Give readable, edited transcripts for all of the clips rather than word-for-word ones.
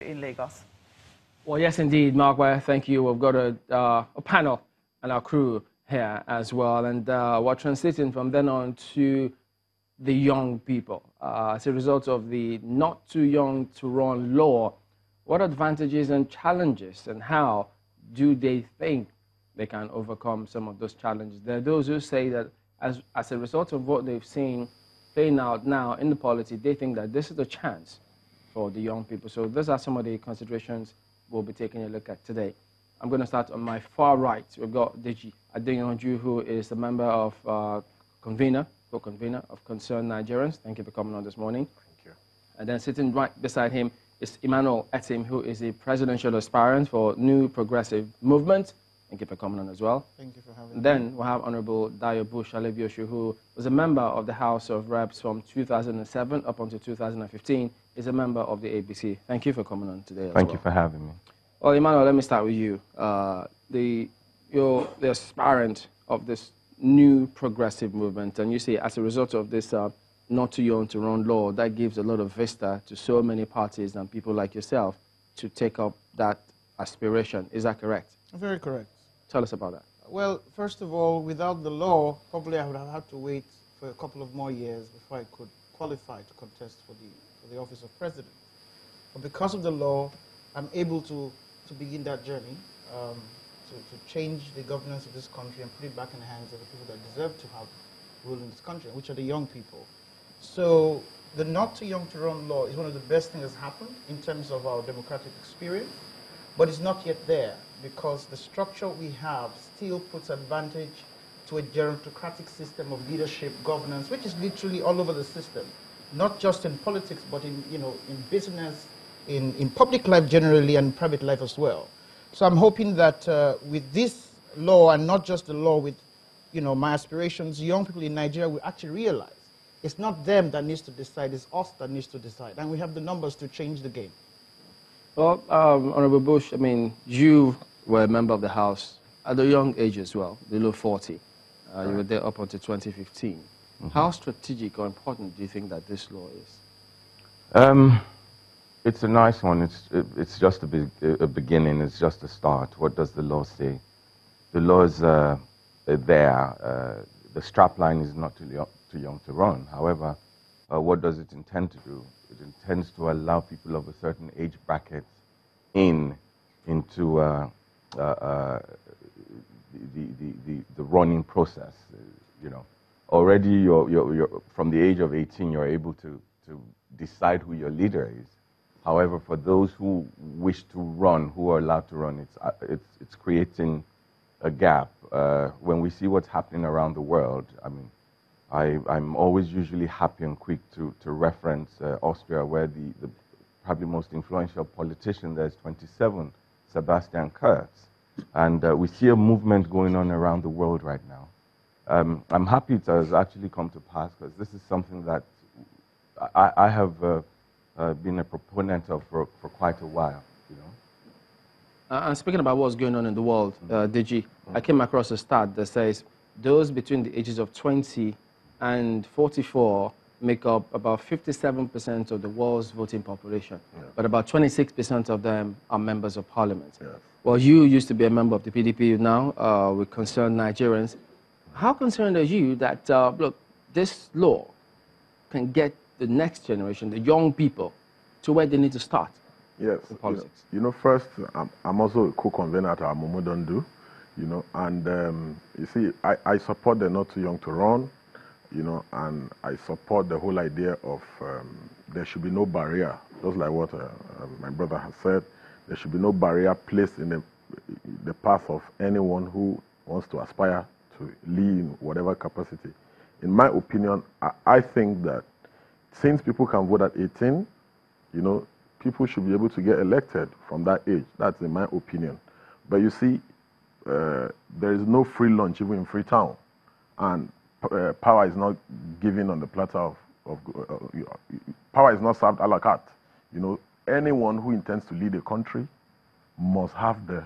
in Lagos? Well, yes, indeed, Mark. Well, thank you. We've got a panel and our crew here as well, and we're transiting from then on to the young people. As a result of the not too young to run law, what advantages and challenges, and how do they think they can overcome some of those challenges? There are those who say that as a result of what they've seen playing out now in the polity, they think that this is a chance for the young people. So those are some of the considerations we'll be taking a look at today. I'm going to start on my far right. We've got Deji Adeyanju, who is a member of co-convener of Concerned Nigerians. Thank you for coming on this morning. Thank you. And then sitting right beside him is Emmanuel Etim, who is a presidential aspirant for New Progressive Movement. Thank you for coming on as well. Thank you for having me. Then we'll have Honorable Alebiosu, who was a member of the House of Reps from 2007 up until 2015. Is a member of the ABC. Thank you for coming on today. Thank you for having me. Well, Emmanuel, let me start with you. You're the aspirant of this new progressive movement, and you say as a result of this not too young to run law, that gives a lot of vista to so many parties and people like yourself to take up that aspiration. Is that correct? Very correct. Tell us about that. Well, first of all, without the law, probably I would have had to wait for a couple of more years before I could qualify to contest for the office of president. But because of the law, I'm able to begin that journey, to change the governance of this country and put it back in the hands of the people that deserve to have rule in this country, which are the young people. So the not too young to run law is one of the best things that's happened in terms of our democratic experience, but it's not yet there because the structure we have still puts advantage to a gerontocratic system of leadership governance, which is literally all over the system, not just in politics, but in business, in public life generally, and private life as well. So I'm hoping that with this law, and not just the law, with my aspirations, young people in Nigeria will actually realize it's not them that needs to decide, it's us that needs to decide, and we have the numbers to change the game. Well, Honorable Bush, I mean, you were a member of the House at a young age as well, below 40. You were there up until 2015. Mm-hmm. How strategic or important do you think that this law is? It's a nice one. It's just a beginning. It's just a start. What does the law say? The law is there. The strap line is not too young to run. However, what does it intend to do? It intends to allow people of a certain age bracket into the running process. Already you're from the age of 18, you're able to decide who your leader is. However, for those who wish to run, who are allowed to run, it's creating a gap. When we see what's happening around the world, I mean, I'm always usually happy and quick to reference Austria, where the probably most influential politician there is 27, Sebastian Kurz. And we see a movement going on around the world right now. I'm happy it has actually come to pass, because this is something that I have been a proponent of for quite a while, And speaking about what's going on in the world, Deji, I came across a stat that says those between the ages of 20 and 44 make up about 57% of the world's voting population, but about 26% of them are members of parliament. Yes. Well, you used to be a member of the PDP now, with Concerned Nigerians. How concerned are you that, look, this law can get the next generation, the young people, to where they need to start? Yes. In politics? First, I'm also a co-convener at our Momodandu, and you see, I support the not too young to run, and I support the whole idea of there should be no barrier, just like what my brother has said. There should be no barrier placed in the path of anyone who wants to aspire to lead in whatever capacity. In my opinion, I think that since people can vote at 18, people should be able to get elected from that age. That's in my opinion. But you see, there is no free lunch even in Freetown, and power is not given on the platter of power is not served a la carte. Anyone who intends to lead a country must have the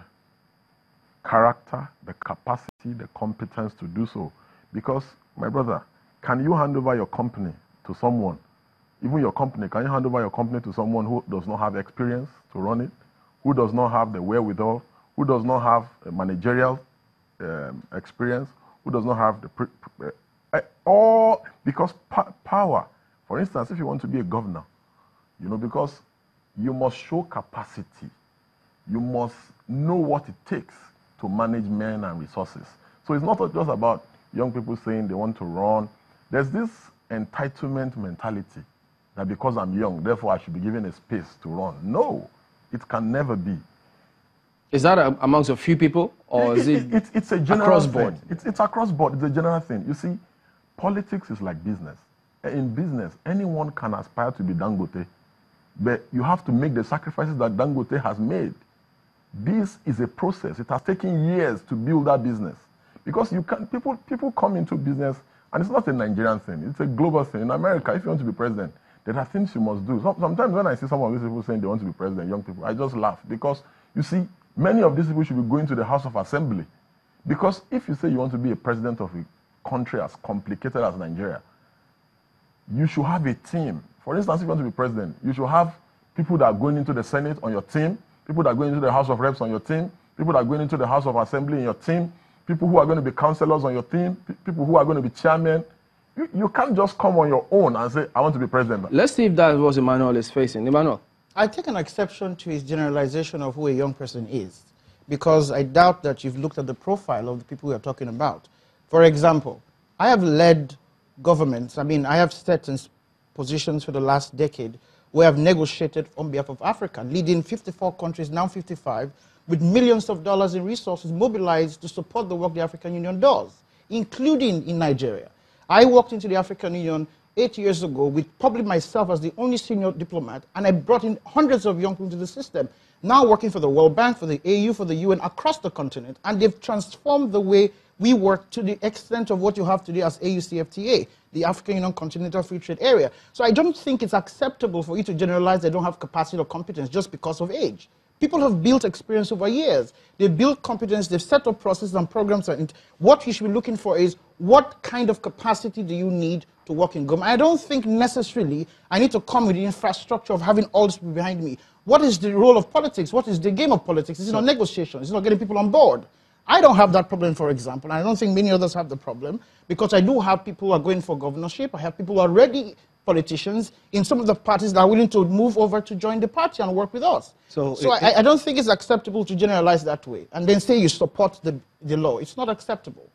character, the capacity, the competence to do so. Because, my brother, can you hand over your company to someone Even your company, can you hand over your company to someone who does not have experience to run it, who does not have the wherewithal, who does not have a managerial experience, who does not have the all because power. For instance, if you want to be a governor, you know, because you must show capacity, you must know what it takes to manage men and resources. So it's not just about young people saying they want to run. There's this entitlement mentality that because I'm young, therefore I should be given a space to run. No, it can never be. Is that amongst a few people, or is it's a general across thing. board? It's across board. It's a general thing. You see, politics is like business. In business, anyone can aspire to be Dangote, but you have to make the sacrifices that Dangote has made. This is a process. It has taken years to build that business. Because you can, people come into business, and it's not a Nigerian thing, it's a global thing. In America, if you want to be president, there are things you must do. Sometimes when I see some of these people saying they want to be president, young people, I just laugh. Because, you see, many of these people should be going to the House of Assembly. Because if you say you want to be a president of a country as complicated as Nigeria, you should have a team. For instance, if you want to be president, you should have people that are going into the Senate on your team, people that are going into the House of Reps on your team, people that are going into the House of Assembly in your team, people who are going to be councillors on your team, people who are going to be chairmen. You can't just come on your own and say, I want to be president. Let's see if that was Emmanuel is facing. Emmanuel. I take an exception to his generalization of who a young person is, because I doubt that you've looked at the profile of the people we are talking about. For example, I have led governments. I mean, I have sat in positions for the last decade where I've negotiated on behalf of Africa, leading 54 countries, now 55, with millions of dollars in resources mobilized to support the work the African Union does, including in Nigeria. I walked into the African Union 8 years ago with probably myself as the only senior diplomat, and I brought in hundreds of young people to the system, now working for the World Bank, for the AU, for the UN, across the continent, and they've transformed the way we work to the extent of what you have today as AUCFTA, the African Union Continental Free Trade Area. So I don't think it's acceptable for you to generalize they don't have capacity or competence just because of age. People have built experience over years. They've built competence, they've set up processes and programs. And what you should be looking for is what kind of capacity do you need to work in government. I don't think necessarily I need to come with the infrastructure of having all this people behind me. What is the role of politics? What is the game of politics? It's not negotiation. It's not getting people on board. I don't have that problem, for example, and I don't think many others have the problem, because I do have people who are going for governorship. I have people who are already politicians in some of the parties that are willing to move over to join the party and work with us. So I don't think it's acceptable to generalize that way and then say you support the law. It's not acceptable.